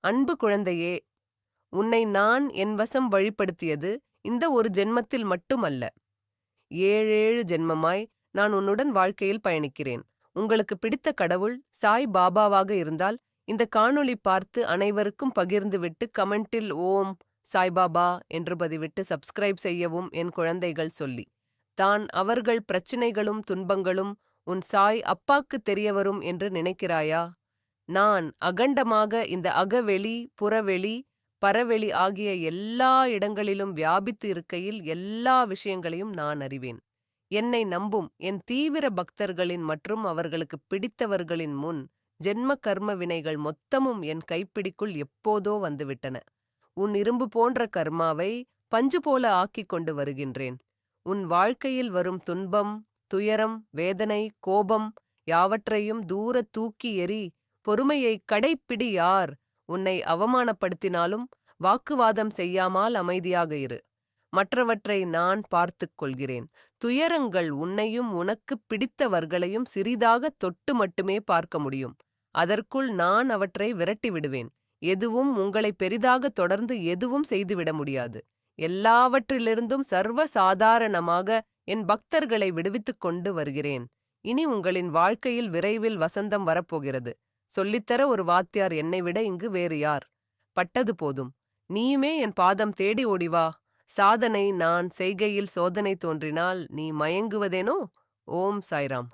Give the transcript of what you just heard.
அன்பு குழந்தையே, உன்னை நான் என் வசம் வழிப்படுத்தியது இந்த ஒரு ஜென்மத்தில் மட்டுமல்ல. ஏழேழு ஜென்மமாய் நான் உன்னுடன் வாழ்க்கையில் பயணிக்கிறேன். உங்களுக்கு பிடித்த கடவுள் சாய் பாபாவாக இருந்தால் இந்த காணொளி பார்த்து அனைவருக்கும் பகிர்ந்துவிட்டு கமெண்டில் ஓம் சாய்பாபா என்று பதிவிட்டு சப்ஸ்கிரைப் செய்யவும் என் குழந்தைகள் சொல்லி தான் அவர்கள் பிரச்சினைகளும் துன்பங்களும் உன் சாய் அப்பாக்கு தெரியவரும் என்று நினைக்கிறாயா? நான் அகண்டமாக இந்த அகவெளி புறவெளி பரவெளி ஆகிய எல்லா இடங்களிலும் வியாபித்து இருக்கையில் எல்லா விஷயங்களையும் நான் அறிவேன். என்னை நம்பும் என் தீவிர பக்தர்களின் மற்றும் அவர்களுக்கு பிடித்தவர்களின் முன் ஜென்ம கர்ம வினைகள் மொத்தமும் என் கைப்பிடிக்குள் எப்போதோ வந்துவிட்டன. உன் இரும்பு போன்ற கர்மாவை பஞ்சு போல ஆக்கிக் கொண்டு வருகின்றேன். உன் வாழ்க்கையில் வரும் துன்பம், துயரம், வேதனை, கோபம் யாவற்றையும் தூர தூக்கி எறி. பொறுமையை கடைப்பிடி. யார் உன்னை அவமானப்படுத்தினாலும் வாக்குவாதம் செய்யாமல் அமைதியாக இரு. மற்றவற்றை நான் பார்த்துக் கொள்கிறேன். துயரங்கள் உன்னையும் உனக்கு பிடித்தவர்களையும் சிறிதாக தொட்டு மட்டுமே பார்க்க முடியும். அதற்குள் நான் அவற்றை விரட்டி விடுவேன். எதுவும் உங்களை பெரிதாக தொடர்ந்து எதுவும் செய்துவிட முடியாது. எல்லாவற்றிலிருந்தும் சர்வ சாதாரணமாக என் பக்தர்களை விடுவித்துக் கொண்டு வருகிறேன். இனி உங்களின் வாழ்க்கையில் விரைவில் வசந்தம் வரப்போகிறது. சொல்லித்தர ஒரு வாத்தியார் என்னை விட இங்கு வேறு யார்? பட்டது போதும். நீயுமே என் பாதம் தேடி ஓடிவா. சாதனை நான் செய்கையில் சோதனை தோன்றினால் நீ மயங்குவதேனோ? ஓம் சாய்ராம்.